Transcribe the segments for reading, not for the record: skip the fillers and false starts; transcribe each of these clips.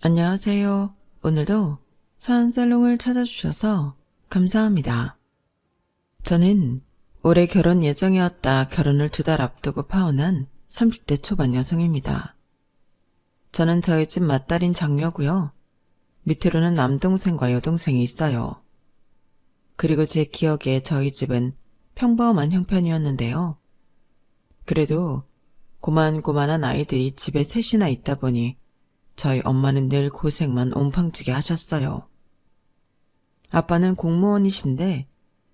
안녕하세요. 오늘도 사은살롱을 찾아주셔서 감사합니다. 저는 올해 결혼 예정이었다 결혼을 2달 앞두고 파혼한 30대 초반 여성입니다. 저는 저희 집 맏딸인 장녀고요. 밑으로는 남동생과 여동생이 있어요. 그리고 제 기억에 저희 집은 평범한 형편이었는데요. 그래도 고만고만한 아이들이 집에 셋이나 있다 보니 저희 엄마는 늘 고생만 옴팡지게 하셨어요. 아빠는 공무원이신데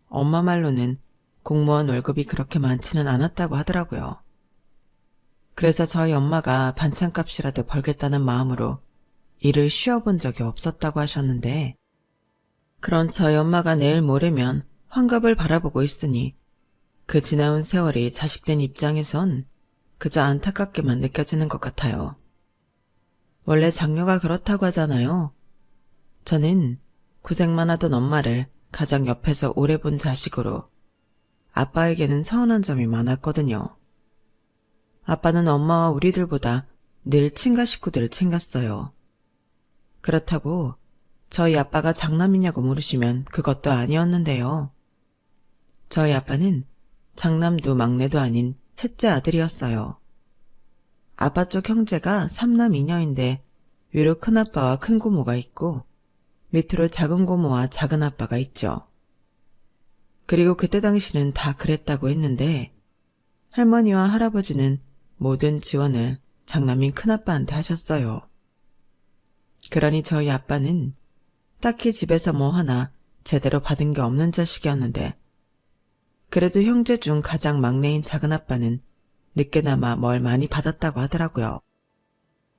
엄마 말로는 공무원 월급이 그렇게 많지는 않았다고 하더라고요. 그래서 저희 엄마가 반찬값이라도 벌겠다는 마음으로 일을 쉬어본 적이 없었다고 하셨는데, 그런 저희 엄마가 내일 모레면 환갑을 바라보고 있으니 그 지나온 세월이 자식된 입장에선 그저 안타깝게만 느껴지는 것 같아요. 원래 장녀가 그렇다고 하잖아요. 저는 고생만 하던 엄마를 가장 옆에서 오래 본 자식으로 아빠에게는 서운한 점이 많았거든요. 아빠는 엄마와 우리들보다 늘 친가 식구들을 챙겼어요. 그렇다고 저희 아빠가 장남이냐고 물으시면 그것도 아니었는데요. 저희 아빠는 장남도 막내도 아닌 셋째 아들이었어요. 아빠 쪽 형제가 3남 2녀인데 위로 큰아빠와 큰고모가 있고 밑으로 작은고모와 작은아빠가 있죠. 그리고 그때 당시는 다 그랬다고 했는데 할머니와 할아버지는 모든 지원을 장남인 큰아빠한테 하셨어요. 그러니 저희 아빠는 딱히 집에서 뭐 하나 제대로 받은 게 없는 자식이었는데, 그래도 형제 중 가장 막내인 작은아빠는 늦게나마 뭘 많이 받았다고 하더라고요.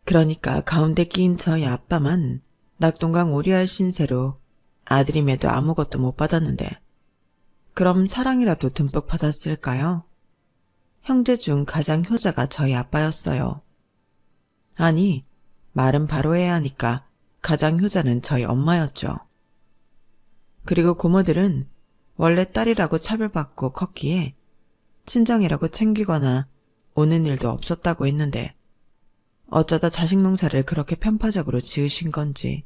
그러니까 가운데 끼인 저희 아빠만 낙동강 오리알 신세로 아들임에도 아무것도 못 받았는데, 그럼 사랑이라도 듬뿍 받았을까요? 형제 중 가장 효자가 저희 아빠였어요. 아니, 말은 바로 해야 하니까 가장 효자는 저희 엄마였죠. 그리고 고모들은 원래 딸이라고 차별받고 컸기에 친정이라고 챙기거나 오는 일도 없었다고 했는데, 어쩌다 자식 농사를 그렇게 편파적으로 지으신 건지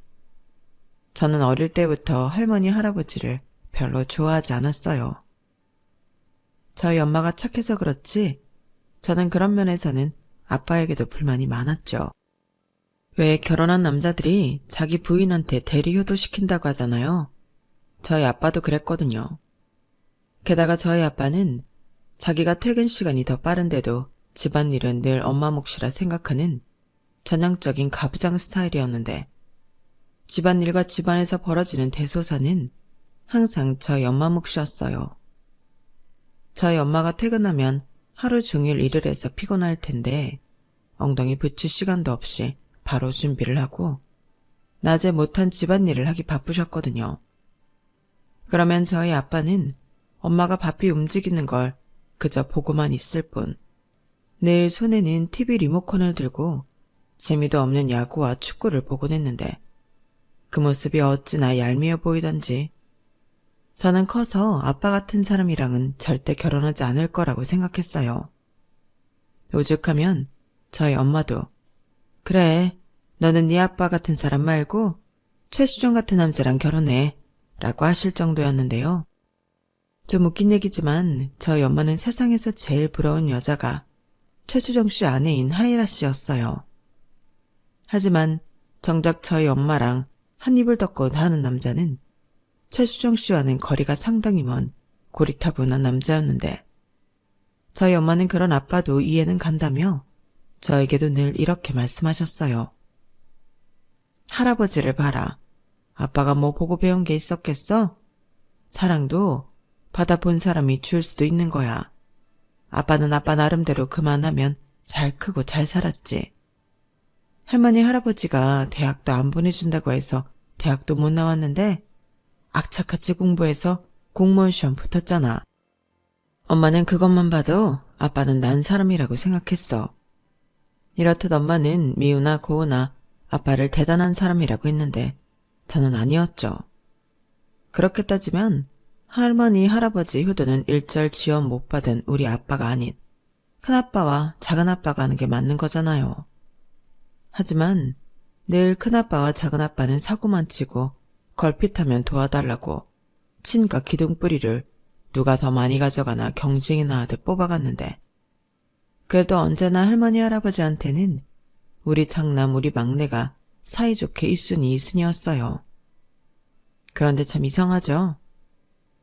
저는 어릴 때부터 할머니 할아버지를 별로 좋아하지 않았어요. 저희 엄마가 착해서 그렇지 저는 그런 면에서는 아빠에게도 불만이 많았죠. 왜 결혼한 남자들이 자기 부인한테 대리 효도시킨다고 하잖아요. 저희 아빠도 그랬거든요. 게다가 저희 아빠는 자기가 퇴근 시간이 더 빠른데도 집안일은 늘 엄마 몫이라 생각하는 전형적인 가부장 스타일이었는데, 집안일과 집안에서 벌어지는 대소사는 항상 저희 엄마 몫이었어요. 저희 엄마가 퇴근하면 하루 종일 일을 해서 피곤할 텐데 엉덩이 붙일 시간도 없이 바로 준비를 하고 낮에 못한 집안일을 하기 바쁘셨거든요. 그러면 저희 아빠는 엄마가 바삐 움직이는 걸 그저 보고만 있을 뿐, 늘 손에는 TV 리모컨을 들고 재미도 없는 야구와 축구를 보곤 했는데 그 모습이 어찌나 얄미워 보이던지 저는 커서 아빠 같은 사람이랑은 절대 결혼하지 않을 거라고 생각했어요. 오죽하면 저희 엄마도 그래, 너는 네 아빠 같은 사람 말고 최수정 같은 남자랑 결혼해 라고 하실 정도였는데요. 좀 웃긴 얘기지만 저희 엄마는 세상에서 제일 부러운 여자가 최수정 씨 아내인 하이라 씨였어요. 하지만 정작 저희 엄마랑 한 입을 덮고 하는 남자는 최수정 씨와는 거리가 상당히 먼 고리타분한 남자였는데, 저희 엄마는 그런 아빠도 이해는 간다며 저에게도 늘 이렇게 말씀하셨어요. 할아버지를 봐라. 아빠가 뭐 보고 배운 게 있었겠어? 사랑도 받아본 사람이 줄 수도 있는 거야. 아빠는 아빠 나름대로 그만하면 잘 크고 잘 살았지. 할머니 할아버지가 대학도 안 보내준다고 해서 대학도 못 나왔는데 악착같이 공부해서 공무원 시험 붙었잖아. 엄마는 그것만 봐도 아빠는 난 사람이라고 생각했어. 이렇듯 엄마는 미우나 고우나 아빠를 대단한 사람이라고 했는데 저는 아니었죠. 그렇게 따지면 할머니 할아버지 효도는 일절 지원 못 받은 우리 아빠가 아닌 큰아빠와 작은아빠가 하는 게 맞는 거잖아요. 하지만 늘 큰아빠와 작은아빠는 사고만 치고 걸핏하면 도와달라고 친가 기둥뿌리를 누가 더 많이 가져가나 경쟁이나 하듯 뽑아갔는데, 그래도 언제나 할머니 할아버지한테는 우리 장남 우리 막내가 사이좋게 1순위 2순위였어요. 그런데 참 이상하죠?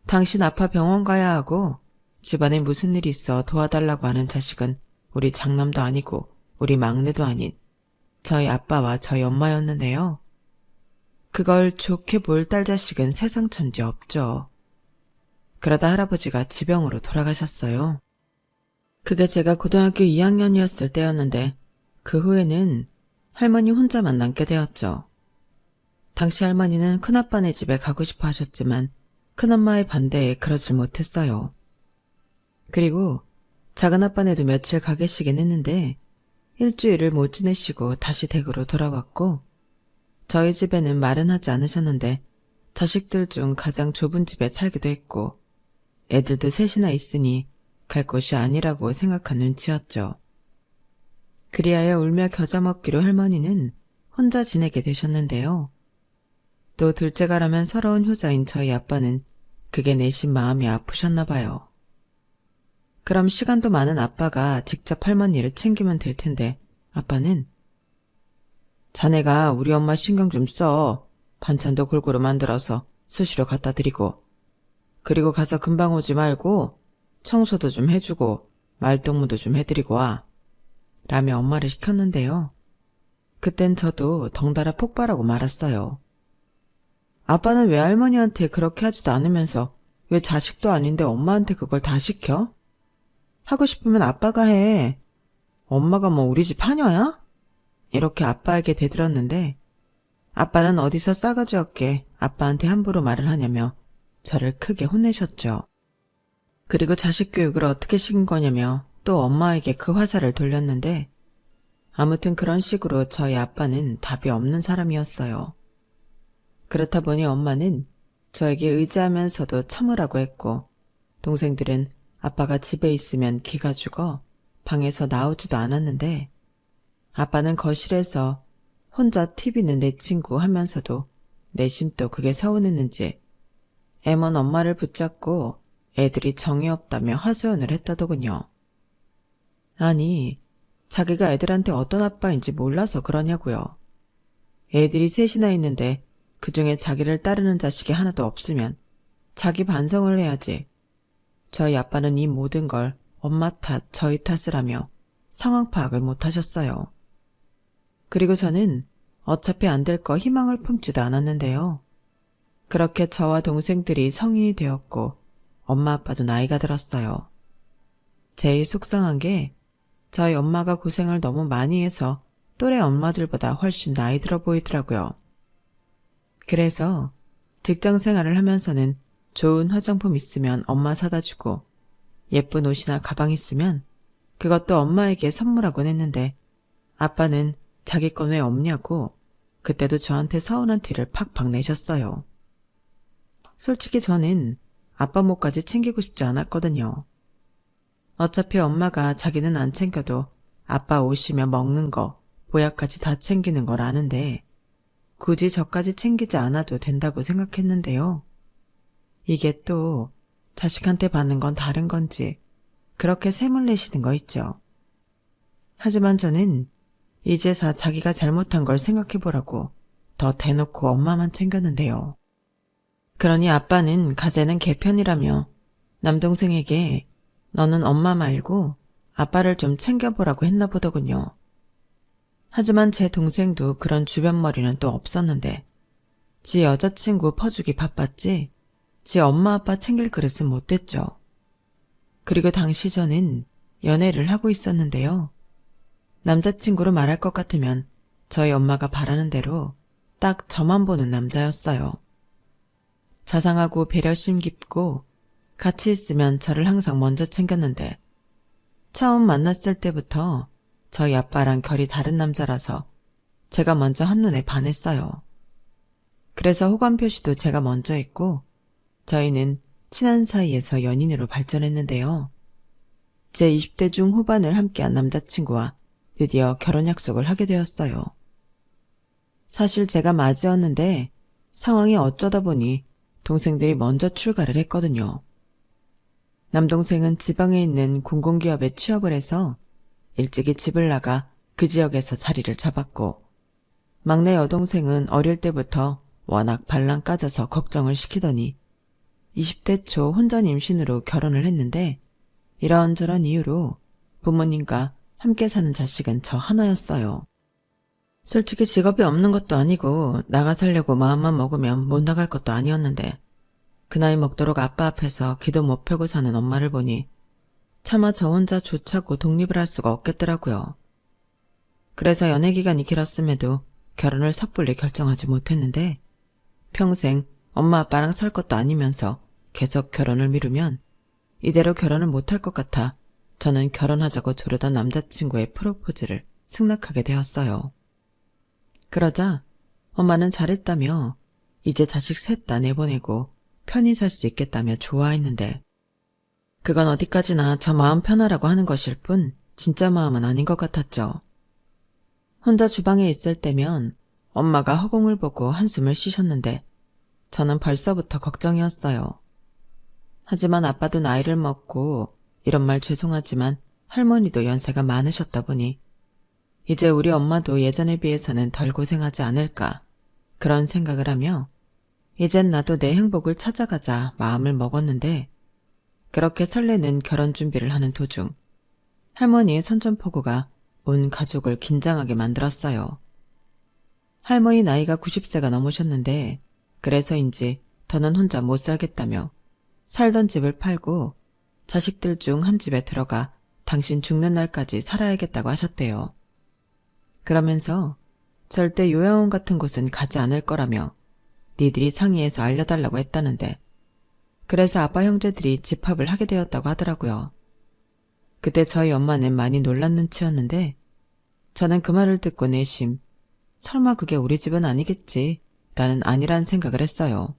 당신 아파 병원 가야 하고 집안에 무슨 일이 있어 도와달라고 하는 자식은 우리 장남도 아니고 우리 막내도 아닌 저희 아빠와 저희 엄마였는데요. 그걸 좋게 볼 딸 자식은 세상 천지 없죠. 그러다 할아버지가 지병으로 돌아가셨어요. 그게 제가 고등학교 2학년이었을 때였는데 그 후에는 할머니 혼자만 남게 되었죠. 당시 할머니는 큰아빠네 집에 가고 싶어 하셨지만 큰엄마의 반대에 그러질 못했어요. 그리고 작은아빠네도 며칠 가 계시긴 했는데 일주일을 못 지내시고 다시 댁으로 돌아왔고, 저희 집에는 말은 하지 않으셨는데 자식들 중 가장 좁은 집에 살기도 했고 애들도 셋이나 있으니 갈 곳이 아니라고 생각한 눈치였죠. 그리하여 울며 겨자 먹기로 할머니는 혼자 지내게 되셨는데요. 또 둘째가라면 서러운 효자인 저희 아빠는 그게 내심 마음이 아프셨나 봐요. 그럼 시간도 많은 아빠가 직접 할머니를 챙기면 될 텐데 아빠는 자네가 우리 엄마 신경 좀 써. 반찬도 골고루 만들어서 수시로 갖다 드리고, 그리고 가서 금방 오지 말고 청소도 좀 해주고 말동무도 좀 해드리고 와. 라며 엄마를 시켰는데요. 그땐 저도 덩달아 폭발하고 말았어요. 아빠는 왜 할머니한테 그렇게 하지도 않으면서 왜 자식도 아닌데 엄마한테 그걸 다 시켜? 하고 싶으면 아빠가 해. 엄마가 뭐 우리 집 하녀야? 이렇게 아빠에게 대들었는데 아빠는 어디서 싸가지 없게 아빠한테 함부로 말을 하냐며 저를 크게 혼내셨죠. 그리고 자식 교육을 어떻게 시킨 거냐며 또 엄마에게 그 화살을 돌렸는데, 아무튼 그런 식으로 저희 아빠는 답이 없는 사람이었어요. 그렇다 보니 엄마는 저에게 의지하면서도 참으라고 했고, 동생들은 아빠가 집에 있으면 기가 죽어 방에서 나오지도 않았는데, 아빠는 거실에서 혼자 TV는 내 친구 하면서도 내심 또 그게 서운했는지 애먼 엄마를 붙잡고 애들이 정이 없다며 하소연을 했다더군요. 아니, 자기가 애들한테 어떤 아빠인지 몰라서 그러냐고요. 애들이 셋이나 있는데 그중에 자기를 따르는 자식이 하나도 없으면 자기 반성을 해야지. 저희 아빠는 이 모든 걸 엄마 탓, 저희 탓을 하며 상황 파악을 못하셨어요. 그리고 저는 어차피 안 될 거 희망을 품지도 않았는데요. 그렇게 저와 동생들이 성인이 되었고 엄마 아빠도 나이가 들었어요. 제일 속상한 게 저희 엄마가 고생을 너무 많이 해서 또래 엄마들보다 훨씬 나이 들어 보이더라고요. 그래서 직장 생활을 하면서는 좋은 화장품 있으면 엄마 사다 주고 예쁜 옷이나 가방 있으면 그것도 엄마에게 선물하곤 했는데 아빠는 자기 건 왜 없냐고 그때도 저한테 서운한 티를 팍팍 내셨어요. 솔직히 저는 아빠 몫까지 챙기고 싶지 않았거든요. 어차피 엄마가 자기는 안 챙겨도 아빠 옷이며 먹는 거, 보약까지 다 챙기는 걸 아는데 굳이 저까지 챙기지 않아도 된다고 생각했는데요. 이게 또 자식한테 받는 건 다른 건지 그렇게 샘을 내시는 거 있죠. 하지만 저는 이제서 자기가 잘못한 걸 생각해보라고 더 대놓고 엄마만 챙겼는데요. 그러니 아빠는 가재는 개편이라며 남동생에게 너는 엄마 말고 아빠를 좀 챙겨보라고 했나 보더군요. 하지만 제 동생도 그런 주변머리는 또 없었는데 지 여자친구 퍼주기 바빴지 지 엄마 아빠 챙길 그릇은 못 됐죠. 그리고 당시 저는 연애를 하고 있었는데요. 남자친구로 말할 것 같으면 저희 엄마가 바라는 대로 딱 저만 보는 남자였어요. 자상하고 배려심 깊고 같이 있으면 저를 항상 먼저 챙겼는데 처음 만났을 때부터 저희 아빠랑 결이 다른 남자라서 제가 먼저 한눈에 반했어요. 그래서 호감 표시도 제가 먼저 했고 저희는 친한 사이에서 연인으로 발전했는데요. 제 20대 중 후반을 함께한 남자친구와 드디어 결혼 약속을 하게 되었어요. 사실 제가 맞이었는데 상황이 어쩌다 보니 동생들이 먼저 출가를 했거든요. 남동생은 지방에 있는 공공기업에 취업을 해서 일찍이 집을 나가 그 지역에서 자리를 잡았고, 막내 여동생은 어릴 때부터 워낙 발랑 까져서 걱정을 시키더니 20대 초 혼전 임신으로 결혼을 했는데, 이런저런 이유로 부모님과 함께 사는 자식은 저 하나였어요. 솔직히 직업이 없는 것도 아니고 나가 살려고 마음만 먹으면 못 나갈 것도 아니었는데, 그 나이 먹도록 아빠 앞에서 기도 못 펴고 사는 엄마를 보니 차마 저 혼자 좋자고 독립을 할 수가 없겠더라고요. 그래서 연애 기간이 길었음에도 결혼을 섣불리 결정하지 못했는데, 평생 엄마 아빠랑 살 것도 아니면서 계속 결혼을 미루면 이대로 결혼을 못할 것 같아 저는 결혼하자고 조르던 남자친구의 프로포즈를 승낙하게 되었어요. 그러자 엄마는 잘했다며 이제 자식 셋 다 내보내고 편히 살 수 있겠다며 좋아했는데, 그건 어디까지나 저 마음 편하라고 하는 것일 뿐 진짜 마음은 아닌 것 같았죠. 혼자 주방에 있을 때면 엄마가 허공을 보고 한숨을 쉬셨는데 저는 벌써부터 걱정이었어요. 하지만 아빠도 나이를 먹고, 이런 말 죄송하지만 할머니도 연세가 많으셨다 보니 이제 우리 엄마도 예전에 비해서는 덜 고생하지 않을까, 그런 생각을 하며 이젠 나도 내 행복을 찾아가자 마음을 먹었는데, 그렇게 설레는 결혼 준비를 하는 도중 할머니의 선전포고가 온 가족을 긴장하게 만들었어요. 할머니 나이가 90세가 넘으셨는데 그래서인지 더는 혼자 못 살겠다며 살던 집을 팔고 자식들 중 한 집에 들어가 당신 죽는 날까지 살아야겠다고 하셨대요. 그러면서 절대 요양원 같은 곳은 가지 않을 거라며 니들이 상의해서 알려달라고 했다는데, 그래서 아빠 형제들이 집합을 하게 되었다고 하더라고요. 그때 저희 엄마는 많이 놀란 눈치였는데 저는 그 말을 듣고 내심 설마 그게 우리 집은 아니겠지 라는 안일한 생각을 했어요.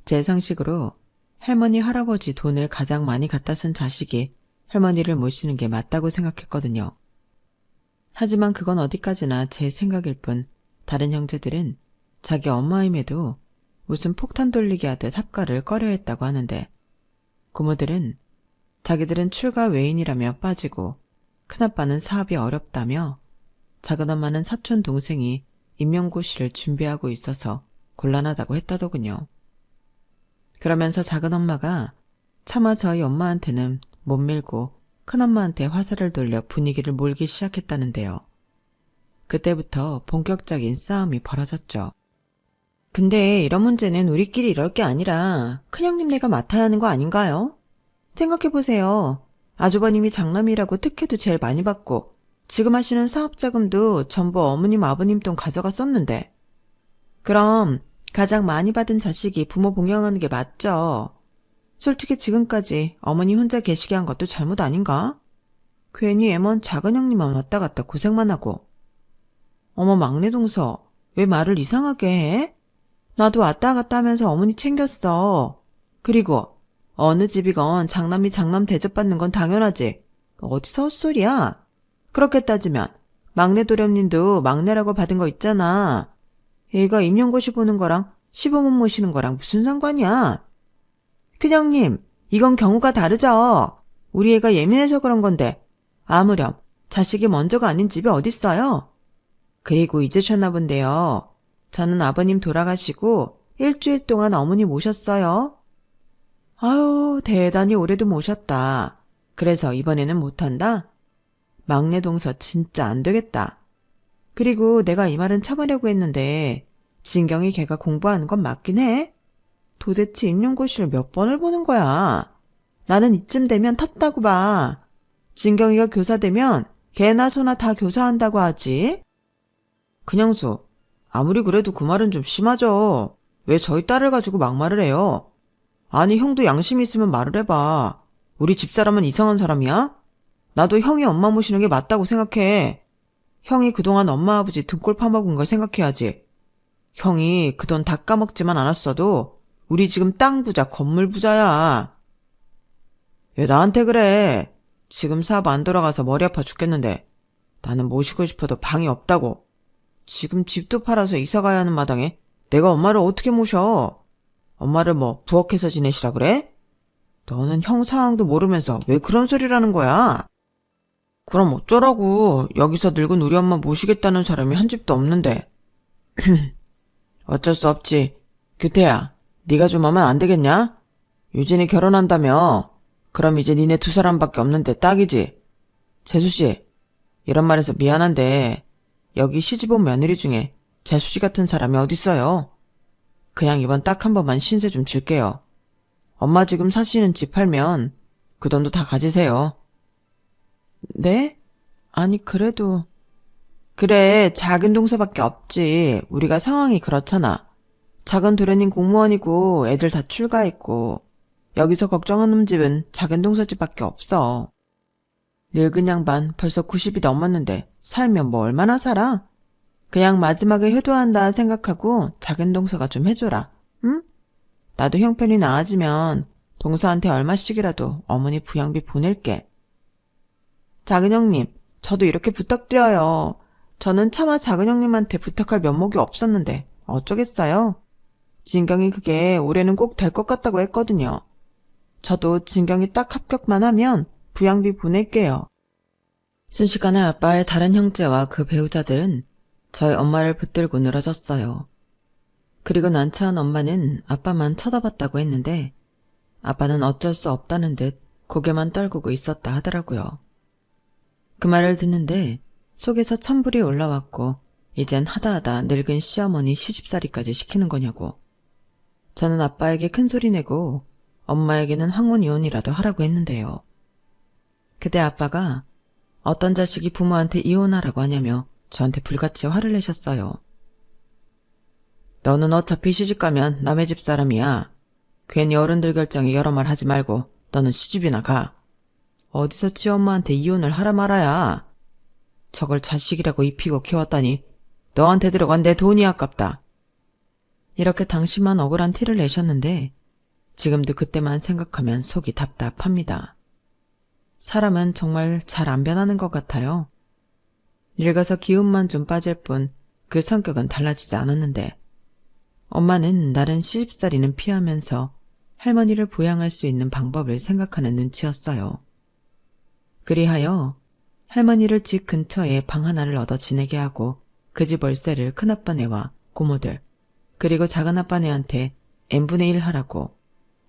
제 상식으로 할머니 할아버지 돈을 가장 많이 갖다 쓴 자식이 할머니를 모시는 게 맞다고 생각했거든요. 하지만 그건 어디까지나 제 생각일 뿐 다른 형제들은 자기 엄마임에도 무슨 폭탄 돌리기 하듯 합가를 꺼려했다고 하는데, 고모들은 자기들은 출가 외인이라며 빠지고 큰아빠는 사업이 어렵다며 작은엄마는 사촌 동생이 임용고시를 준비하고 있어서 곤란하다고 했다더군요. 그러면서 작은엄마가 차마 저희 엄마한테는 못 밀고 큰엄마한테 화살을 돌려 분위기를 몰기 시작했다는데요. 그때부터 본격적인 싸움이 벌어졌죠. 근데 이런 문제는 우리끼리 이럴 게 아니라 큰형님네가 맡아야 하는 거 아닌가요? 생각해보세요. 아주버님이 장남이라고 특혜도 제일 많이 받고 지금 하시는 사업자금도 전부 어머님 아버님 돈 가져가 썼는데, 그럼 가장 많이 받은 자식이 부모 봉양하는 게 맞죠. 솔직히 지금까지 어머니 혼자 계시게 한 것도 잘못 아닌가? 괜히 애먼 작은 형님만 왔다 갔다 고생만 하고. 어머 막내 동서, 왜 말을 이상하게 해? 나도 왔다 갔다 하면서 어머니 챙겼어. 그리고 어느 집이건 장남이 장남 대접받는 건 당연하지. 어디서 헛소리야? 그렇게 따지면 막내 도련님도 막내라고 받은 거 있잖아. 얘가 임용고시 보는 거랑 시부모 모시는 거랑 무슨 상관이야? 큰형님, 이건 경우가 다르죠. 우리 애가 예민해서 그런 건데 아무렴 자식이 먼저가 아닌 집이 어딨어요? 그리고 잊으셨나 본데요. 저는 아버님 돌아가시고 일주일 동안 어머니 모셨어요. 아유, 대단히 오래도 모셨다. 그래서 이번에는 못한다? 막내 동서 진짜 안 되겠다. 그리고 내가 이 말은 참으려고 했는데 진경이 걔가 공부하는 건 맞긴 해. 도대체 임용고시를 몇 번을 보는 거야. 나는 이쯤 되면 텄다고 봐. 진경이가 교사 되면 걔나 소나 다 교사한다고 하지. 그냥수, 아무리 그래도 그 말은 좀 심하죠. 왜 저희 딸을 가지고 막말을 해요? 아니 형도 양심 있으면 말을 해봐. 우리 집사람은 이상한 사람이야? 나도 형이 엄마 모시는 게 맞다고 생각해. 형이 그동안 엄마 아버지 등골 파먹은 걸 생각해야지. 형이 그 돈 다 까먹지만 않았어도 우리 지금 땅 부자 건물 부자야. 왜 나한테 그래? 지금 사업 안 돌아가서 머리 아파 죽겠는데 나는 모시고 싶어도 방이 없다고. 지금 집도 팔아서 이사 가야 하는 마당에 내가 엄마를 어떻게 모셔? 엄마를 뭐 부엌에서 지내시라 그래? 너는 형 상황도 모르면서 왜 그런 소리를 하는 거야? 그럼 어쩌라고. 여기서 늙은 우리 엄마 모시겠다는 사람이 한 집도 없는데. 어쩔 수 없지. 규태야, 네가 좀 하면 안 되겠냐? 유진이 결혼한다며. 그럼 이제 니네 두 사람밖에 없는데 딱이지. 재수씨, 이런 말해서 미안한데 여기 시집온 며느리 중에 재수씨 같은 사람이 어딨어요? 그냥 이번 딱 한 번만 신세 좀 질게요. 엄마 지금 사시는 집 팔면 그 돈도 다 가지세요. 네? 아니 그래도... 그래, 작은 동서밖에 없지. 우리가 상황이 그렇잖아. 작은 도련님 공무원이고 애들 다 출가했고 여기서 걱정하는 집은 작은 동서집밖에 없어. 늙은 양반 벌써 90이 넘었는데 살면 뭐 얼마나 살아? 그냥 마지막에 효도한다 생각하고 작은 동서가 좀 해줘라. 응? 나도 형편이 나아지면 동서한테 얼마씩이라도 어머니 부양비 보낼게. 작은 형님, 저도 이렇게 부탁드려요. 저는 차마 작은 형님한테 부탁할 면목이 없었는데 어쩌겠어요? 진경이 그게 올해는 꼭 될 것 같다고 했거든요. 저도 진경이 딱 합격만 하면 부양비 보낼게요. 순식간에 아빠의 다른 형제와 그 배우자들은 저희 엄마를 붙들고 늘어졌어요. 그리고 난처한 엄마는 아빠만 쳐다봤다고 했는데 아빠는 어쩔 수 없다는 듯 고개만 떨구고 있었다 하더라고요. 그 말을 듣는데 속에서 천불이 올라왔고 이젠 하다하다 늙은 시어머니 시집살이까지 시키는 거냐고. 저는 아빠에게 큰소리 내고 엄마에게는 황혼이혼이라도 하라고 했는데요. 그때 아빠가 어떤 자식이 부모한테 이혼하라고 하냐며 저한테 불같이 화를 내셨어요. 너는 어차피 시집가면 남의 집 사람이야. 괜히 어른들 결정에 여러 말 하지 말고 너는 시집이나 가. 어디서 치엄마한테 이혼을 하라 말아야. 저걸 자식이라고 입히고 키웠다니 너한테 들어간 내 돈이 아깝다. 이렇게 당시만 억울한 티를 내셨는데 지금도 그때만 생각하면 속이 답답합니다. 사람은 정말 잘 안 변하는 것 같아요. 늙어서 기운만 좀 빠질 뿐 그 성격은 달라지지 않았는데 엄마는 나른 시집살이는 피하면서 할머니를 부양할 수 있는 방법을 생각하는 눈치였어요. 그리하여 할머니를 집 근처에 방 하나를 얻어 지내게 하고 그 집 월세를 큰아빠네와 고모들 그리고 작은아빠네한테 n분의 1 하라고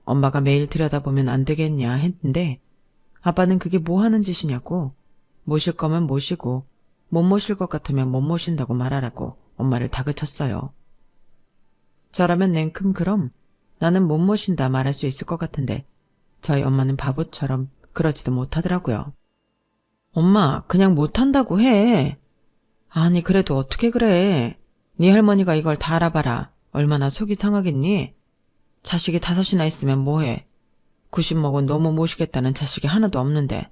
엄마가 매일 들여다보면 안 되겠냐 했는데 아빠는 그게 뭐 하는 짓이냐고 모실 거면 모시고 못 모실 것 같으면 못 모신다고 말하라고 엄마를 다그쳤어요. 저라면 냉큼 그럼 나는 못 모신다 말할 수 있을 것 같은데 저희 엄마는 바보처럼 그러지도 못하더라고요. 엄마 그냥 못한다고 해. 아니 그래도 어떻게 그래. 네 할머니가 이걸 다 알아봐라. 얼마나 속이 상하겠니? 자식이 5이나 있으면 뭐해. 90 먹은 너무 모시겠다는 자식이 하나도 없는데.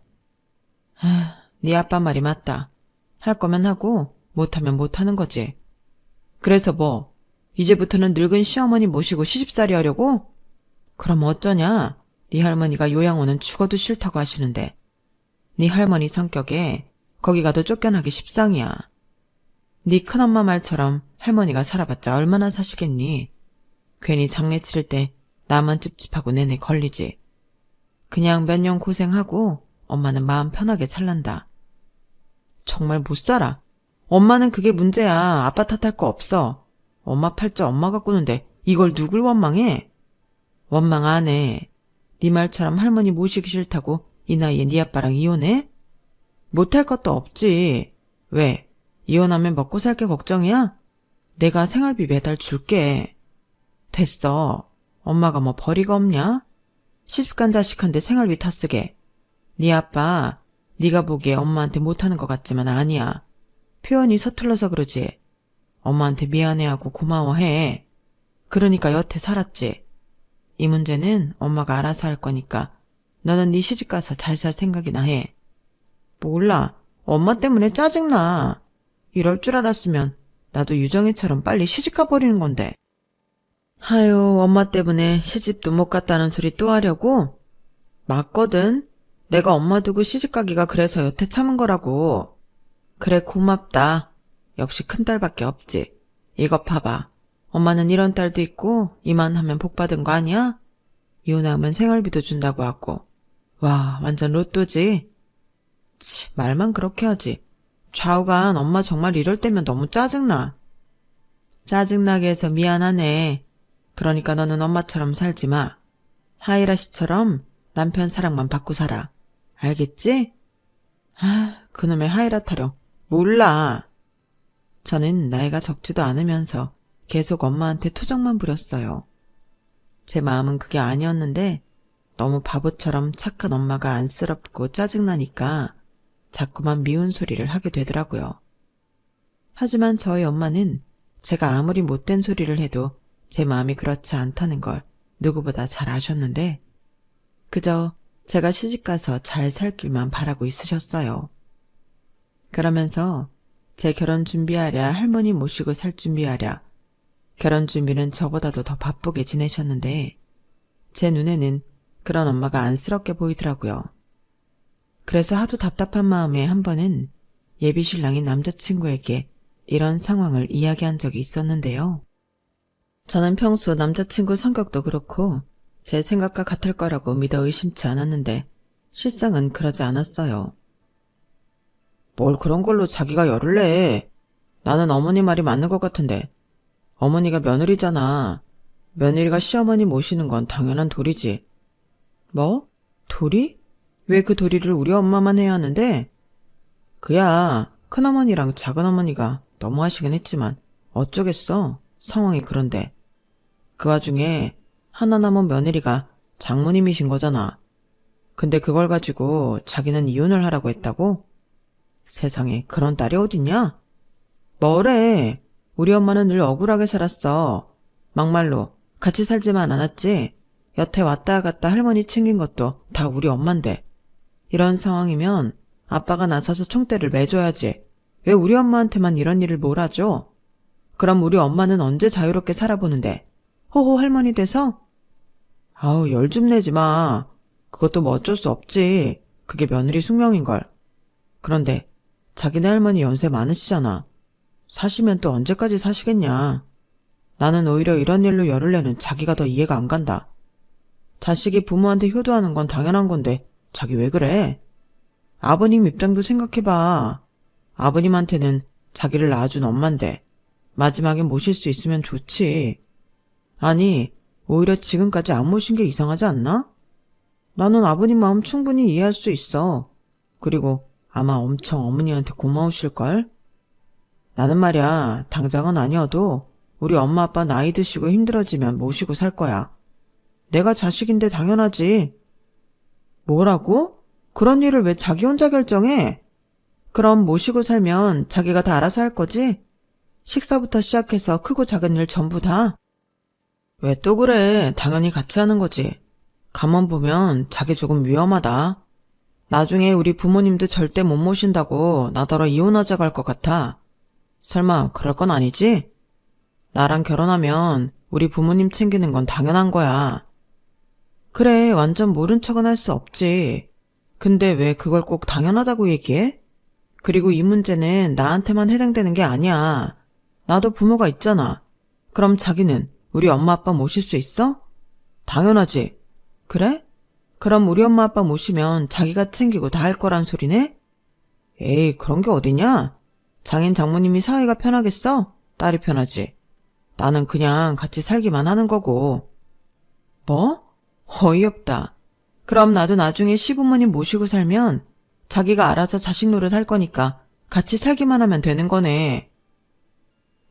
네 아빠 말이 맞다. 할 거면 하고 못하면 못하는 거지. 그래서 뭐 이제부터는 늙은 시어머니 모시고 시집살이 하려고? 그럼 어쩌냐. 네 할머니가 요양원은 죽어도 싫다고 하시는데 네 할머니 성격에 거기 가도 쫓겨나기 십상이야. 네 큰엄마 말처럼 할머니가 살아봤자 얼마나 사시겠니. 괜히 장례 치를 때 나만 찝찝하고 내내 걸리지. 그냥 몇 년 고생하고 엄마는 마음 편하게 살란다. 정말 못 살아. 엄마는 그게 문제야. 아빠 탓할 거 없어. 엄마 팔자 엄마가 꾸는데 이걸 누굴 원망해? 원망 안 해. 네 말처럼 할머니 모시기 싫다고 이 나이에 네 아빠랑 이혼해? 못할 것도 없지. 왜? 이혼하면 먹고 살 게 걱정이야? 내가 생활비 매달 줄게. 됐어. 엄마가 뭐 벌이가 없냐? 시집간 자식한테 생활비 다 쓰게. 네 아빠 네가 보기에 엄마한테 못하는 것 같지만 아니야. 표현이 서툴러서 그러지. 엄마한테 미안해하고 고마워해. 그러니까 여태 살았지. 이 문제는 엄마가 알아서 할 거니까 너는 네 시집가서 잘 살 생각이나 해. 몰라. 엄마 때문에 짜증나. 이럴 줄 알았으면 나도 유정이처럼 빨리 시집가 버리는 건데. 하유, 엄마 때문에 시집도 못 갔다는 소리 또 하려고? 맞거든. 내가 엄마 두고 시집가기가 그래서 여태 참은 거라고. 그래 고맙다. 역시 큰딸밖에 없지. 이것 봐봐. 엄마는 이런 딸도 있고 이만하면 복 받은 거 아니야? 이혼하면 생활비도 준다고 하고. 와, 완전 로또지. 치, 말만 그렇게 하지. 좌우간 엄마 정말 이럴 때면 너무 짜증나. 짜증나게 해서 미안하네. 그러니까 너는 엄마처럼 살지 마. 하이라 씨처럼 남편 사랑만 받고 살아. 알겠지? 아, 그놈의 하이라 타령. 몰라. 저는 나이가 적지도 않으면서 계속 엄마한테 투정만 부렸어요. 제 마음은 그게 아니었는데 너무 바보처럼 착한 엄마가 안쓰럽고 짜증나니까 자꾸만 미운 소리를 하게 되더라고요. 하지만 저희 엄마는 제가 아무리 못된 소리를 해도 제 마음이 그렇지 않다는 걸 누구보다 잘 아셨는데 그저 제가 시집가서 잘 살 길만 바라고 있으셨어요. 그러면서 제 결혼 준비하랴 할머니 모시고 살 준비하랴 결혼 준비는 저보다도 더 바쁘게 지내셨는데 제 눈에는 그런 엄마가 안쓰럽게 보이더라고요. 그래서 하도 답답한 마음에 한 번은 예비 신랑인 남자친구에게 이런 상황을 이야기한 적이 있었는데요. 저는 평소 남자친구 성격도 그렇고 제 생각과 같을 거라고 믿어 의심치 않았는데 실상은 그러지 않았어요. 뭘 그런 걸로 자기가 열을 내. 나는 어머니 말이 맞는 것 같은데. 어머니가 며느리잖아. 며느리가 시어머니 모시는 건 당연한 도리지. 뭐? 도리? 왜 그 도리를 우리 엄마만 해야 하는데? 그야 큰어머니랑 작은어머니가 너무하시긴 했지만 어쩌겠어. 상황이 그런데. 그 와중에 하나 남은 며느리가 장모님이신 거잖아. 근데 그걸 가지고 자기는 이혼을 하라고 했다고? 세상에 그런 딸이 어딨냐? 뭐래. 우리 엄마는 늘 억울하게 살았어. 막말로 같이 살지만 않았지. 여태 왔다 갔다 할머니 챙긴 것도 다 우리 엄만데. 이런 상황이면 아빠가 나서서 총대를 매줘야지. 왜 우리 엄마한테만 이런 일을 몰아줘? 그럼 우리 엄마는 언제 자유롭게 살아보는데? 호호 할머니 돼서? 아우 열 좀 내지 마. 그것도 뭐 어쩔 수 없지. 그게 며느리 숙명인걸. 그런데 자기네 할머니 연세 많으시잖아. 사시면 또 언제까지 사시겠냐. 나는 오히려 이런 일로 열을 내는 자기가 더 이해가 안 간다. 자식이 부모한테 효도하는 건 당연한 건데 자기 왜 그래? 아버님 입장도 생각해봐. 아버님한테는 자기를 낳아준 엄만데 마지막에 모실 수 있으면 좋지. 아니 오히려 지금까지 안 모신 게 이상하지 않나? 나는 아버님 마음 충분히 이해할 수 있어. 그리고 아마 엄청 어머니한테 고마우실걸? 나는 말야 당장은 아니어도 우리 엄마 아빠 나이 드시고 힘들어지면 모시고 살 거야. 내가 자식인데 당연하지. 뭐라고? 그런 일을 왜 자기 혼자 결정해? 그럼 모시고 살면 자기가 다 알아서 할 거지? 식사부터 시작해서 크고 작은 일 전부 다? 왜 또 그래? 당연히 같이 하는 거지. 가만 보면 자기 조금 위험하다. 나중에 우리 부모님도 절대 못 모신다고 나더러 이혼하자고 할 것 같아. 설마 그럴 건 아니지? 나랑 결혼하면 우리 부모님 챙기는 건 당연한 거야. 그래, 완전 모른 척은 할 수 없지. 근데 왜 그걸 꼭 당연하다고 얘기해? 그리고 이 문제는 나한테만 해당되는 게 아니야. 나도 부모가 있잖아. 그럼 자기는 우리 엄마 아빠 모실 수 있어? 당연하지. 그래? 그럼 우리 엄마 아빠 모시면 자기가 챙기고 다 할 거란 소리네? 에이, 그런 게 어디냐? 장인 장모님이 사이가 편하겠어? 딸이 편하지. 나는 그냥 같이 살기만 하는 거고. 뭐? 어이없다. 그럼 나도 나중에 시부모님 모시고 살면 자기가 알아서 자식 노릇할 거니까 같이 살기만 하면 되는 거네.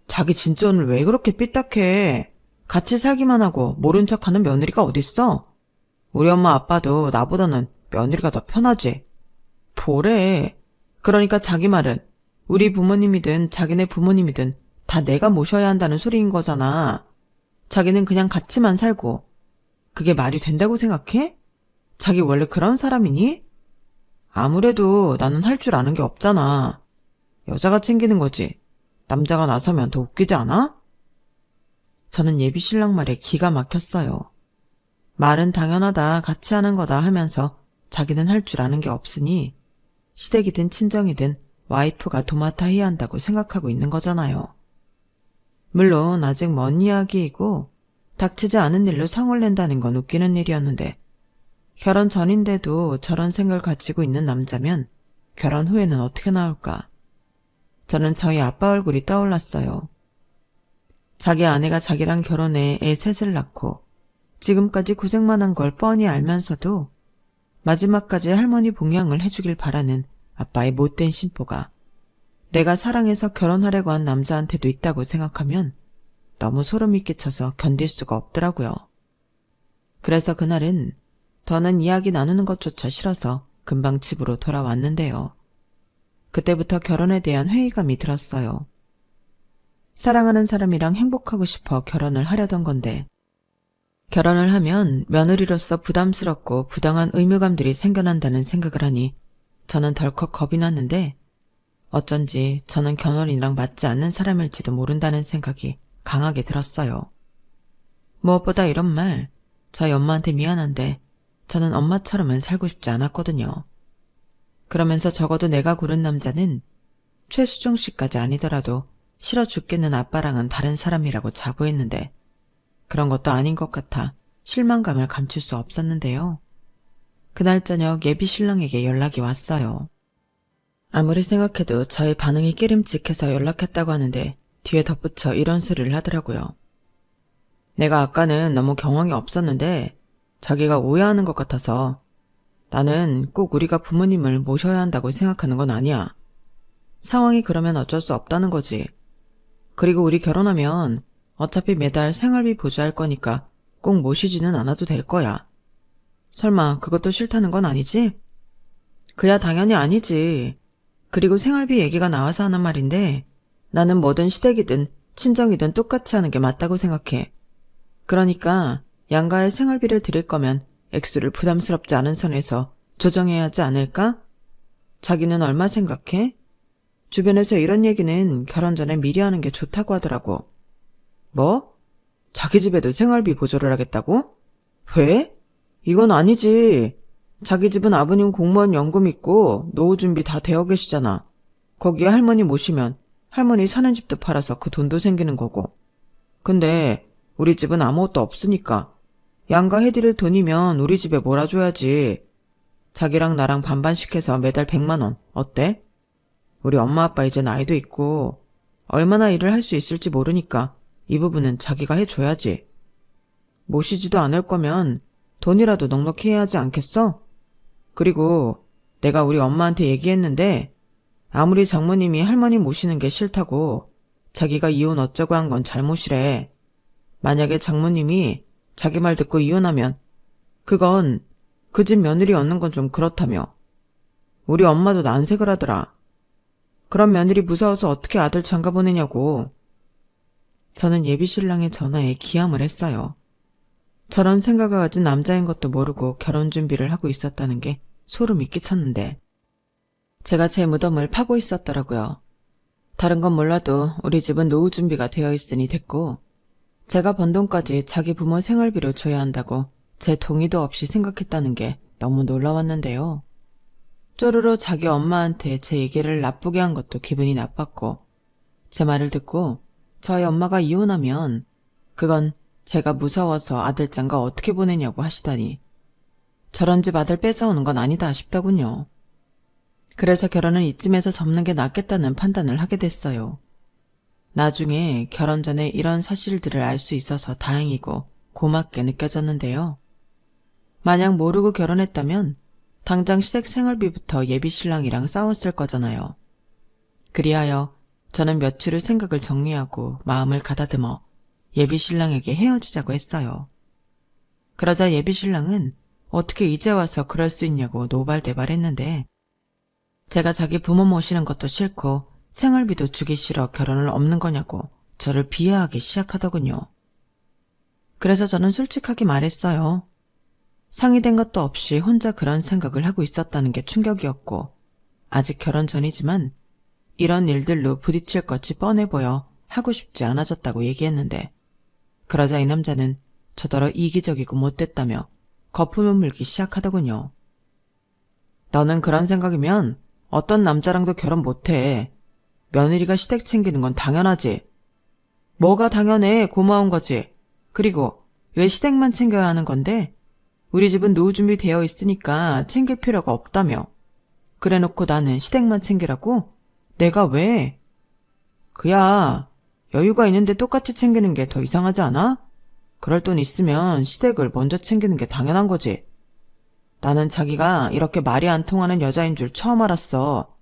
자기 진짜 오늘 왜 그렇게 삐딱해? 같이 살기만 하고 모른 척하는 며느리가 어딨어? 우리 엄마 아빠도 나보다는 며느리가 더 편하지. 뭐래. 그러니까 자기 말은 우리 부모님이든 자기네 부모님이든 다 내가 모셔야 한다는 소리인 거잖아. 자기는 그냥 같이만 살고. 그게 말이 된다고 생각해? 자기 원래 그런 사람이니? 아무래도 나는 할 줄 아는 게 없잖아. 여자가 챙기는 거지. 남자가 나서면 더 웃기지 않아? 저는 예비 신랑 말에 기가 막혔어요. 말은 당연하다, 같이 하는 거다 하면서 자기는 할 줄 아는 게 없으니 시댁이든 친정이든 와이프가 도맡아 해야 한다고 생각하고 있는 거잖아요. 물론 아직 먼 이야기이고 닥치지 않은 일로 성을 낸다는 건 웃기는 일이었는데 결혼 전인데도 저런 생각을 가지고 있는 남자면 결혼 후에는 어떻게 나올까? 저는 저희 아빠 얼굴이 떠올랐어요. 자기 아내가 자기랑 결혼해 애 셋을 낳고 지금까지 고생만 한 걸 뻔히 알면서도 마지막까지 할머니 봉양을 해주길 바라는 아빠의 못된 심보가 내가 사랑해서 결혼하려고 한 남자한테도 있다고 생각하면 너무 소름이 끼쳐서 견딜 수가 없더라고요. 그래서 그날은 더는 이야기 나누는 것조차 싫어서 금방 집으로 돌아왔는데요. 그때부터 결혼에 대한 회의감이 들었어요. 사랑하는 사람이랑 행복하고 싶어 결혼을 하려던 건데 결혼을 하면 며느리로서 부담스럽고 부당한 의무감들이 생겨난다는 생각을 하니 저는 덜컥 겁이 났는데 어쩐지 저는 결혼이랑 맞지 않는 사람일지도 모른다는 생각이 강하게 들었어요. 무엇보다 이런 말, 저희 엄마한테 미안한데 저는 엄마처럼은 살고 싶지 않았거든요. 그러면서 적어도 내가 고른 남자는 최수종 씨까지 아니더라도 싫어 죽겠는 아빠랑은 다른 사람이라고 자부했는데 그런 것도 아닌 것 같아 실망감을 감출 수 없었는데요. 그날 저녁 예비 신랑에게 연락이 왔어요. 아무리 생각해도 저의 반응이 깨림직해서 연락했다고 하는데 뒤에 덧붙여 이런 소리를 하더라고요. 내가 아까는 너무 경황이 없었는데 자기가 오해하는 것 같아서 나는 꼭 우리가 부모님을 모셔야 한다고 생각하는 건 아니야. 상황이 그러면 어쩔 수 없다는 거지. 그리고 우리 결혼하면 어차피 매달 생활비 보조할 거니까 꼭 모시지는 않아도 될 거야. 설마 그것도 싫다는 건 아니지? 그야 당연히 아니지. 그리고 생활비 얘기가 나와서 하는 말인데 나는 뭐든 시댁이든 친정이든 똑같이 하는 게 맞다고 생각해. 그러니까 양가의 생활비를 드릴 거면 액수를 부담스럽지 않은 선에서 조정해야 하지 않을까? 자기는 얼마 생각해? 주변에서 이런 얘기는 결혼 전에 미리 하는 게 좋다고 하더라고. 뭐? 자기 집에도 생활비 보조를 하겠다고? 왜? 이건 아니지. 자기 집은 아버님 공무원 연금 있고 노후 준비 다 되어 계시잖아. 거기에 할머니 모시면 할머니 사는 집도 팔아서 그 돈도 생기는 거고. 근데 우리 집은 아무것도 없으니까 양가 해드릴 돈이면 우리 집에 몰아줘야지. 자기랑 나랑 반반씩 해서 매달 100만 원 어때? 우리 엄마 아빠 이제 나이도 있고 얼마나 일을 할 수 있을지 모르니까 이 부분은 자기가 해줘야지. 모시지도 않을 거면 돈이라도 넉넉히 해야 하지 않겠어? 그리고 내가 우리 엄마한테 얘기했는데 아무리 장모님이 할머니 모시는 게 싫다고 자기가 이혼 어쩌고 한 건 잘못이래. 만약에 장모님이 자기 말 듣고 이혼하면 그건 그 집 며느리 얻는 건 좀 그렇다며. 우리 엄마도 난색을 하더라. 그런 며느리 무서워서 어떻게 아들 장가 보내냐고. 저는 예비신랑의 전화에 기함을 했어요. 저런 생각을 가진 남자인 것도 모르고 결혼 준비를 하고 있었다는 게 소름이 끼쳤는데 제가 제 무덤을 파고 있었더라고요. 다른 건 몰라도 우리 집은 노후 준비가 되어 있으니 됐고 제가 번 돈까지 자기 부모 생활비로 줘야 한다고 제 동의도 없이 생각했다는 게 너무 놀라웠는데요. 쪼르르 자기 엄마한테 제 얘기를 나쁘게 한 것도 기분이 나빴고 제 말을 듣고 저희 엄마가 이혼하면 그건 제가 무서워서 아들장가 어떻게 보내냐고 하시다니 저런 집 아들 뺏어오는 건 아니다 싶더군요. 그래서 결혼은 이쯤에서 접는 게 낫겠다는 판단을 하게 됐어요. 나중에 결혼 전에 이런 사실들을 알 수 있어서 다행이고 고맙게 느껴졌는데요. 만약 모르고 결혼했다면 당장 시댁 생활비부터 예비신랑이랑 싸웠을 거잖아요. 그리하여 저는 며칠을 생각을 정리하고 마음을 가다듬어 예비신랑에게 헤어지자고 했어요. 그러자 예비신랑은 어떻게 이제 와서 그럴 수 있냐고 노발대발했는데 제가 자기 부모 모시는 것도 싫고 생활비도 주기 싫어 결혼을 없는 거냐고 저를 비하하기 시작하더군요. 그래서 저는 솔직하게 말했어요. 상의된 것도 없이 혼자 그런 생각을 하고 있었다는 게 충격이었고 아직 결혼 전이지만 이런 일들로 부딪힐 것이 뻔해 보여 하고 싶지 않아졌다고 얘기했는데 그러자 이 남자는 저더러 이기적이고 못됐다며 거품을 물기 시작하더군요. 너는 그런 생각이면 어떤 남자랑도 결혼 못해. 며느리가 시댁 챙기는 건 당연하지. 뭐가 당연해. 고마운 거지. 그리고 왜 시댁만 챙겨야 하는 건데? 우리 집은 노후 준비 되어 있으니까 챙길 필요가 없다며. 그래놓고 나는 시댁만 챙기라고? 내가 왜? 그야 여유가 있는데 똑같이 챙기는 게 더 이상하지 않아? 그럴 돈 있으면 시댁을 먼저 챙기는 게 당연한 거지. 나는 자기가 이렇게 말이 안 통하는 여자인 줄 처음 알았어.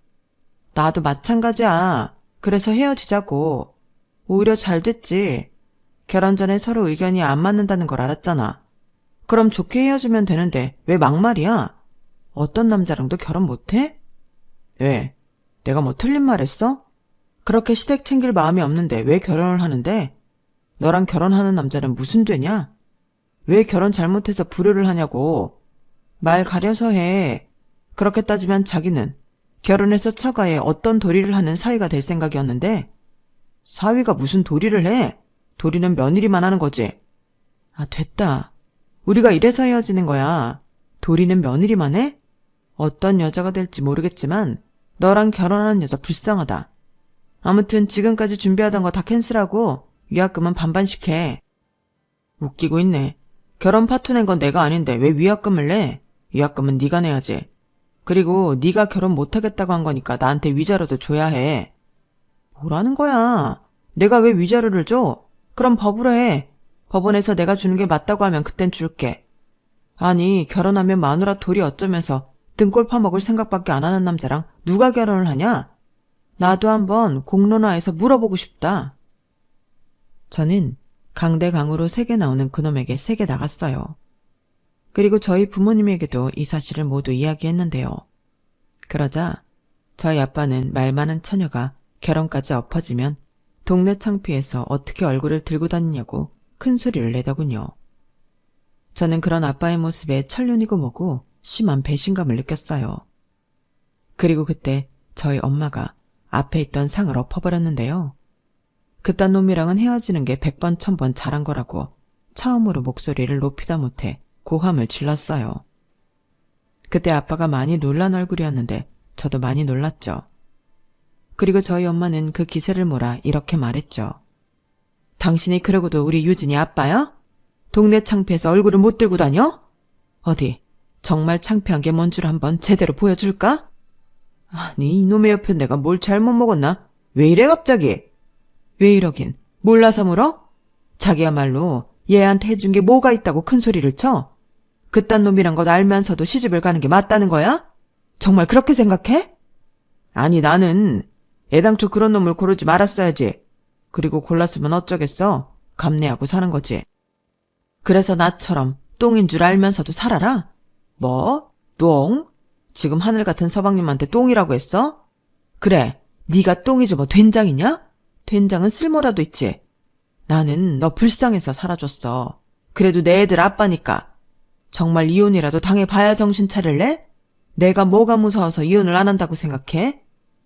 나도 마찬가지야. 그래서 헤어지자고. 오히려 잘 됐지. 결혼 전에 서로 의견이 안 맞는다는 걸 알았잖아. 그럼 좋게 헤어지면 되는데 왜 막말이야? 어떤 남자랑도 결혼 못해? 왜? 내가 뭐 틀린 말 했어? 그렇게 시댁 챙길 마음이 없는데 왜 결혼을 하는데? 너랑 결혼하는 남자는 무슨 죄냐? 왜 결혼 잘못해서 불효를 하냐고. 말 가려서 해. 그렇게 따지면 자기는 결혼해서 처가에 어떤 도리를 하는 사위가 될 생각이었는데 사위가 무슨 도리를 해? 도리는 며느리만 하는 거지. 아, 됐다. 우리가 이래서 헤어지는 거야. 도리는 며느리만 해? 어떤 여자가 될지 모르겠지만 너랑 결혼하는 여자 불쌍하다. 아무튼 지금까지 준비하던 거 다 캔슬하고 위약금은 반반씩 해. 웃기고 있네. 결혼 파토 낸 건 내가 아닌데 왜 위약금을 내? 위약금은 네가 내야지. 그리고 네가 결혼 못하겠다고 한 거니까 나한테 위자료도 줘야 해. 뭐라는 거야? 내가 왜 위자료를 줘? 그럼 법으로 해. 법원에서 내가 주는 게 맞다고 하면 그땐 줄게. 아니, 결혼하면 마누라 돌이 어쩌면서 등골 파먹을 생각밖에 안 하는 남자랑 누가 결혼을 하냐? 나도 한번 공론화해서 물어보고 싶다. 저는 강대강으로 세게 나오는 그놈에게 세게 나갔어요. 그리고 저희 부모님에게도 이 사실을 모두 이야기했는데요. 그러자 저희 아빠는 말 많은 처녀가 결혼까지 엎어지면 동네 창피해서 어떻게 얼굴을 들고 다니냐고 큰 소리를 내더군요. 저는 그런 아빠의 모습에 천륜이고 뭐고 심한 배신감을 느꼈어요. 그리고 그때 저희 엄마가 앞에 있던 상을 엎어버렸는데요. 그딴 놈이랑은 헤어지는 게 100번 1000번 잘한 거라고 처음으로 목소리를 높이다 못해 고함을 질렀어요. 그때 아빠가 많이 놀란 얼굴이었는데 저도 많이 놀랐죠. 그리고 저희 엄마는 그 기세를 몰아 이렇게 말했죠. 당신이 그러고도 우리 유진이 아빠야? 동네 창피해서 얼굴을 못 들고 다녀? 어디 정말 창피한 게 뭔 줄 한번 제대로 보여줄까? 아니, 이놈의 옆에 내가 뭘 잘못 먹었나? 왜 이래 갑자기? 왜 이러긴? 몰라서 물어? 자기야말로 얘한테 해준 게 뭐가 있다고 큰 소리를 쳐? 그딴 놈이란 것 알면서도 시집을 가는 게 맞다는 거야? 정말 그렇게 생각해? 아니, 나는 애당초 그런 놈을 고르지 말았어야지. 그리고 골랐으면 어쩌겠어? 감내하고 사는 거지. 그래서 나처럼 똥인 줄 알면서도 살아라? 뭐? 똥? 지금 하늘 같은 서방님한테 똥이라고 했어? 그래, 네가 똥이지 뭐 된장이냐? 된장은 쓸모라도 있지. 나는 너 불쌍해서 살아줬어. 그래도 내 애들 아빠니까. 정말 이혼이라도 당해봐야 정신 차릴래? 내가 뭐가 무서워서 이혼을 안 한다고 생각해?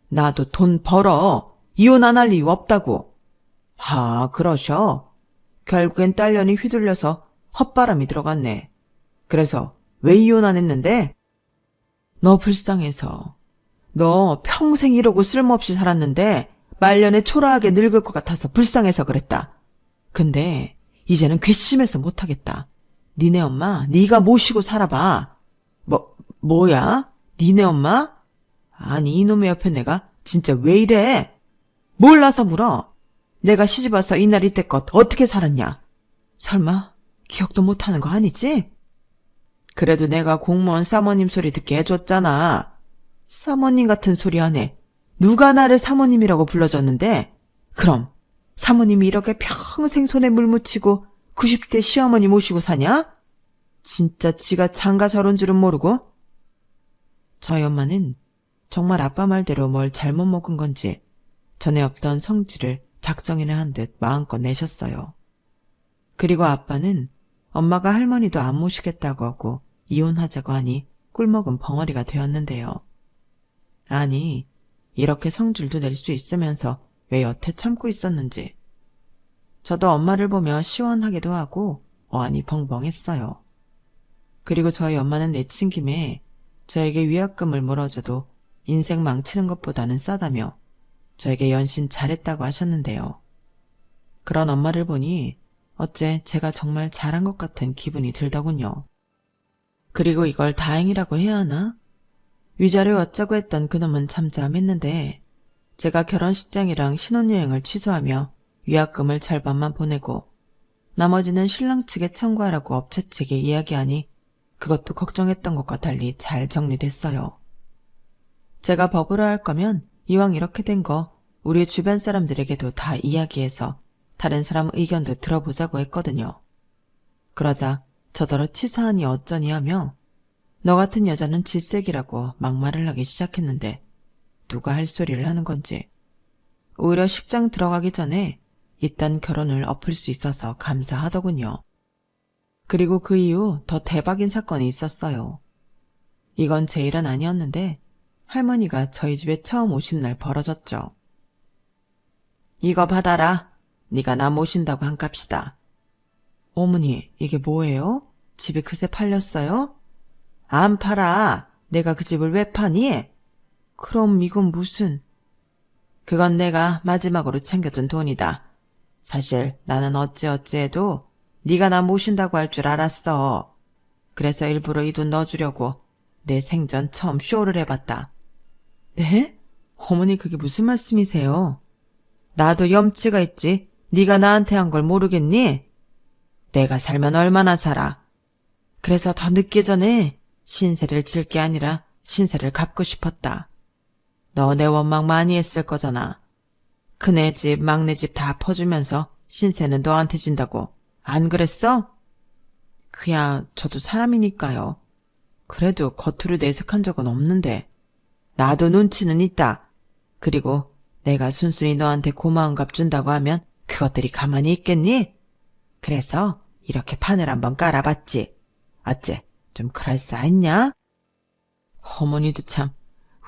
나도 돈 벌어. 이혼 안 할 이유 없다고. 그러셔. 결국엔 딸년이 휘둘려서 헛바람이 들어갔네. 그래서 왜 이혼 안 했는데? 너 불쌍해서. 너 평생 이러고 쓸모없이 살았는데 말년에 초라하게 늙을 것 같아서 불쌍해서 그랬다. 근데 이제는 괘씸해서 못하겠다. 니네 엄마 네가 모시고 살아봐. 뭐야? 니네 엄마? 아니, 이놈의 옆에 내가 진짜 왜 이래? 몰라서 물어. 내가 시집와서 이날 이때껏 어떻게 살았냐? 설마 기억도 못하는 거 아니지? 그래도 내가 공무원 사모님 소리 듣게 해줬잖아. 사모님 같은 소리 하네. 누가 나를 사모님이라고 불러줬는데? 그럼 사모님이 이렇게 평생 손에 물 묻히고 90대 시어머니 모시고 사냐? 진짜 지가 장가 저런 줄은 모르고? 저희 엄마는 정말 아빠 말대로 뭘 잘못 먹은 건지 전에 없던 성질을 작정이나 한 듯 마음껏 내셨어요. 그리고 아빠는 엄마가 할머니도 안 모시겠다고 하고 이혼하자고 하니 꿀먹은 벙어리가 되었는데요. 아니, 이렇게 성질도 낼 수 있으면서 왜 여태 참고 있었는지. 저도 엄마를 보며 시원하기도 하고 어안이 벙벙했어요. 그리고 저희 엄마는 내친 김에 저에게 위약금을 물어줘도 인생 망치는 것보다는 싸다며 저에게 연신 잘했다고 하셨는데요. 그런 엄마를 보니 어째 제가 정말 잘한 것 같은 기분이 들더군요. 그리고 이걸 다행이라고 해야 하나? 위자료 어쩌고 했던 그놈은 잠잠했는데 제가 결혼식장이랑 신혼여행을 취소하며 위약금을 절반만 보내고 나머지는 신랑 측에 청구하라고 업체 측에 이야기하니 그것도 걱정했던 것과 달리 잘 정리됐어요. 제가 법으로 할 거면 이왕 이렇게 된 거 우리 주변 사람들에게도 다 이야기해서 다른 사람 의견도 들어보자고 했거든요. 그러자 저더러 치사하니 어쩌니 하며 너 같은 여자는 질색이라고 막말을 하기 시작했는데 누가 할 소리를 하는 건지. 오히려 식장 들어가기 전에 이딴 결혼을 엎을 수 있어서 감사하더군요. 그리고 그 이후 더 대박인 사건이 있었어요. 이건 제 일은 아니었는데 할머니가 저희 집에 처음 오신 날 벌어졌죠. 이거 받아라. 네가 나 모신다고 한 값이다. 어머니, 이게 뭐예요? 집이 그새 팔렸어요? 안 팔아. 내가 그 집을 왜 파니? 그럼 이건 무슨... 그건 내가 마지막으로 챙겨둔 돈이다. 사실 나는 어찌어찌해도 네가 나 모신다고 할 줄 알았어. 그래서 일부러 이 돈 넣어주려고 내 생전 처음 쇼를 해봤다. 네? 어머니 그게 무슨 말씀이세요? 나도 염치가 있지. 네가 나한테 한 걸 모르겠니? 내가 살면 얼마나 살아. 그래서 더 늦기 전에 신세를 질 게 아니라 신세를 갚고 싶었다. 너 내 원망 많이 했을 거잖아. 큰애 집, 막내 집 다 퍼주면서 신세는 너한테 진다고. 안 그랬어? 그야 저도 사람이니까요. 그래도 겉으로 내색한 적은 없는데. 나도 눈치는 있다. 그리고 내가 순순히 너한테 고마운 값 준다고 하면 그것들이 가만히 있겠니? 그래서 이렇게 판을 한번 깔아봤지. 어째 좀 그럴싸했냐? 어머니도 참,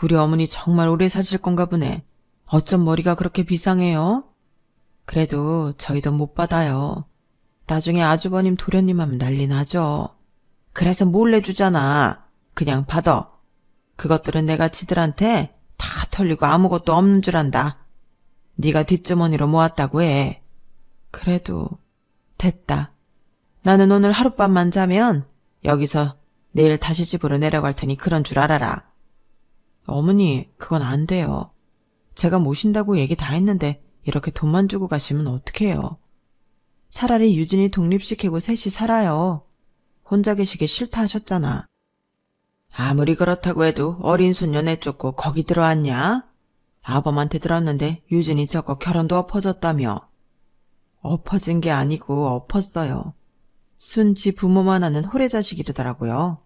우리 어머니 정말 오래 사실 건가 보네. 어쩜 머리가 그렇게 비상해요? 그래도 저희도 못 받아요. 나중에 아주버님 도련님 하면 난리 나죠. 그래서 몰래 주잖아. 그냥 받아. 그것들은 내가 지들한테 다 털리고 아무것도 없는 줄 안다. 네가 뒷주머니로 모았다고 해. 그래도 됐다. 나는 오늘 하룻밤만 자면 여기서 내일 다시 집으로 내려갈 테니 그런 줄 알아라. 어머니, 그건 안 돼요. 제가 모신다고 얘기 다 했는데 이렇게 돈만 주고 가시면 어떡해요. 차라리 유진이 독립시키고 셋이 살아요. 혼자 계시기 싫다 하셨잖아. 아무리 그렇다고 해도 어린 손녀 내쫓고 거기 들어왔냐? 아범한테 들었는데 유진이 저거 결혼도 엎어졌다며. 엎어진 게 아니고 엎었어요. 순지 부모만 하는 호래자식이더라고요.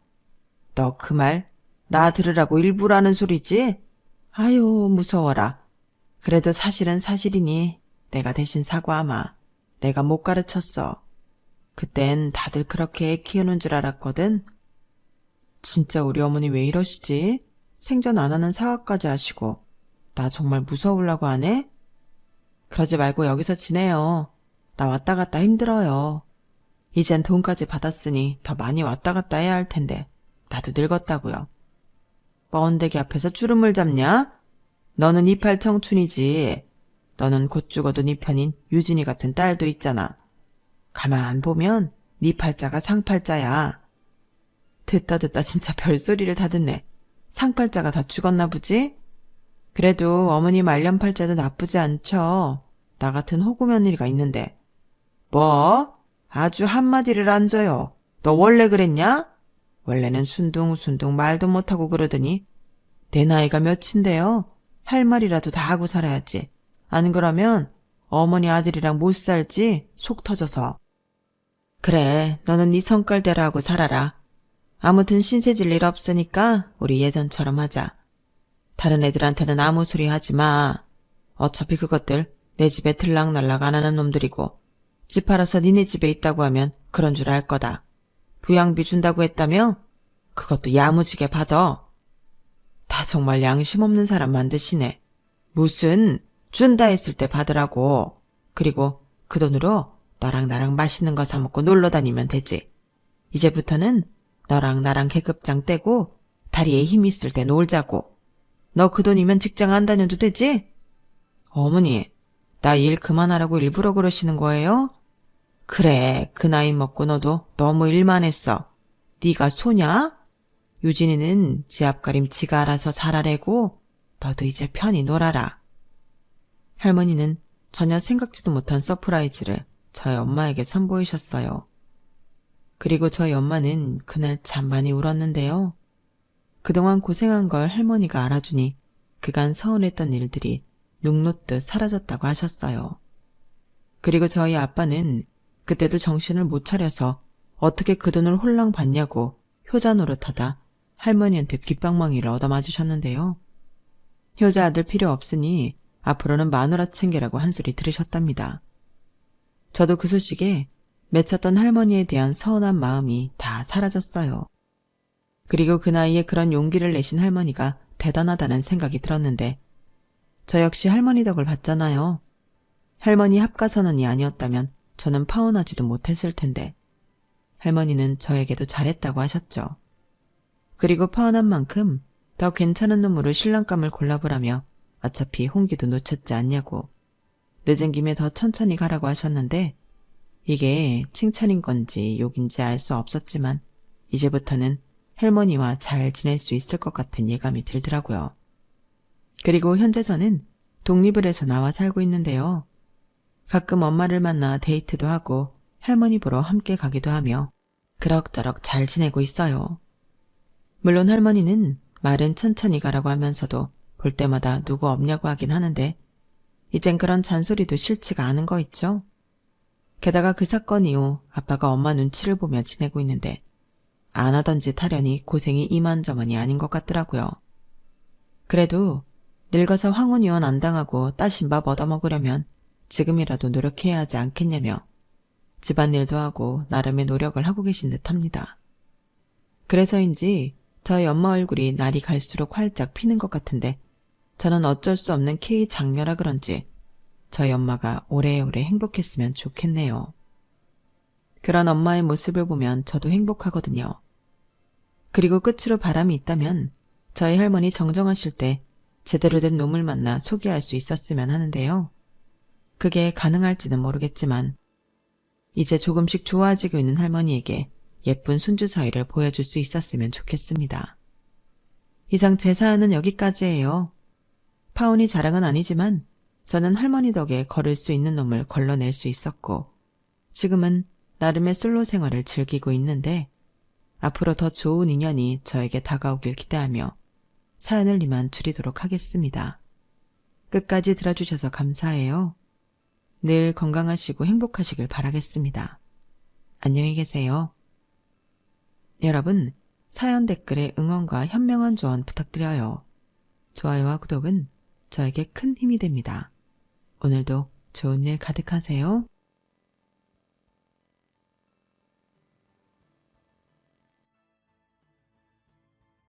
너 그 말 나 들으라고 일부러 하는 소리지? 아유 무서워라. 그래도 사실은 사실이니 내가 대신 사과하마. 내가 못 가르쳤어. 그땐 다들 그렇게 애 키우는 줄 알았거든. 진짜 우리 어머니 왜 이러시지? 생전 안 하는 사과까지 하시고 나 정말 무서우려고 하네? 그러지 말고 여기서 지내요. 나 왔다 갔다 힘들어요. 이젠 돈까지 받았으니 더 많이 왔다 갔다 해야 할 텐데 나도 늙었다고요. 뻔데기 앞에서 주름을 잡냐? 너는 이팔 청춘이지. 너는 곧 죽어도 네 편인 유진이 같은 딸도 있잖아. 가만 보면 네 팔자가 상팔자야. 듣다 진짜 별소리를 다 듣네. 상팔자가 다 죽었나 보지? 그래도 어머니 말년팔자도 나쁘지 않죠. 나 같은 호구 며느리가 있는데. 뭐? 아주 한마디를 안 줘요. 너 원래 그랬냐? 원래는 순둥순둥 말도 못하고 그러더니 내 나이가 몇인데요. 할 말이라도 다 하고 살아야지. 안 그러면 어머니 아들이랑 못 살지 속 터져서. 그래, 너는 네 성깔대로 하고 살아라. 아무튼 신세질 일 없으니까 우리 예전처럼 하자. 다른 애들한테는 아무 소리 하지 마. 어차피 그것들 내 집에 들락날락 안 하는 놈들이고 집 팔아서 니네 집에 있다고 하면 그런 줄 알 거다. 부양비 준다고 했다며? 그것도 야무지게 받아. 다 정말 양심 없는 사람 만드시네. 무슨 준다 했을 때 받으라고. 그리고 그 돈으로 너랑 나랑 맛있는 거 사 먹고 놀러 다니면 되지. 이제부터는 너랑 나랑 계급장 떼고 다리에 힘 있을 때 놀자고. 너 그 돈이면 직장 안 다녀도 되지? 어머니, 나 일 그만하라고 일부러 그러시는 거예요? 그래, 그 나이 먹고 너도 너무 일만 했어. 네가 소냐? 유진이는 지 앞가림 지가 알아서 잘하래고 너도 이제 편히 놀아라. 할머니는 전혀 생각지도 못한 서프라이즈를 저희 엄마에게 선보이셨어요. 그리고 저희 엄마는 그날 참 많이 울었는데요. 그동안 고생한 걸 할머니가 알아주니 그간 서운했던 일들이 눅놓듯 사라졌다고 하셨어요. 그리고 저희 아빠는 그때도 정신을 못 차려서 어떻게 그 돈을 홀랑 받냐고 효자 노릇하다 할머니한테 귓방망이를 얻어맞으셨는데요. 효자 아들 필요 없으니 앞으로는 마누라 챙기라고 한 소리 들으셨답니다. 저도 그 소식에 맺혔던 할머니에 대한 서운한 마음이 다 사라졌어요. 그리고 그 나이에 그런 용기를 내신 할머니가 대단하다는 생각이 들었는데 저 역시 할머니 덕을 봤잖아요. 할머니 합가선언이 아니었다면 저는 파혼하지도 못했을 텐데 할머니는 저에게도 잘했다고 하셨죠. 그리고 파혼한 만큼 더 괜찮은 놈으로 신랑감을 골라보라며 어차피 홍기도 놓쳤지 않냐고 늦은 김에 더 천천히 가라고 하셨는데 이게 칭찬인 건지 욕인지 알 수 없었지만 이제부터는 할머니와 잘 지낼 수 있을 것 같은 예감이 들더라고요. 그리고 현재 저는 독립을 해서 나와 살고 있는데요. 가끔 엄마를 만나 데이트도 하고 할머니 보러 함께 가기도 하며 그럭저럭 잘 지내고 있어요. 물론 할머니는 말은 천천히 가라고 하면서도 볼 때마다 누구 없냐고 하긴 하는데 이젠 그런 잔소리도 싫지가 않은 거 있죠. 게다가 그 사건 이후 아빠가 엄마 눈치를 보며 지내고 있는데 안 하던 짓 하려니 고생이 이만저만이 아닌 것 같더라고요. 그래도 늙어서 황혼이혼 안 당하고 따신밥 얻어먹으려면 지금이라도 노력해야 하지 않겠냐며 집안일도 하고 나름의 노력을 하고 계신 듯합니다. 그래서인지 저희 엄마 얼굴이 날이 갈수록 활짝 피는 것 같은데 저는 어쩔 수 없는 K 장녀라 그런지 저희 엄마가 오래오래 행복했으면 좋겠네요. 그런 엄마의 모습을 보면 저도 행복하거든요. 그리고 끝으로 바람이 있다면 저희 할머니 정정하실 때 제대로 된 놈을 만나 소개할 수 있었으면 하는데요. 그게 가능할지는 모르겠지만 이제 조금씩 좋아지고 있는 할머니에게 예쁜 손주 사이를 보여줄 수 있었으면 좋겠습니다. 이상 제 사연은 여기까지예요. 파혼이 자랑은 아니지만 저는 할머니 덕에 걸을 수 있는 놈을 걸러낼 수 있었고 지금은 나름의 솔로 생활을 즐기고 있는데 앞으로 더 좋은 인연이 저에게 다가오길 기대하며 사연을 이만 줄이도록 하겠습니다. 끝까지 들어주셔서 감사해요. 늘 건강하시고 행복하시길 바라겠습니다. 안녕히 계세요. 여러분, 사연 댓글에 응원과 현명한 조언 부탁드려요. 좋아요와 구독은 저에게 큰 힘이 됩니다. 오늘도 좋은 일 가득하세요.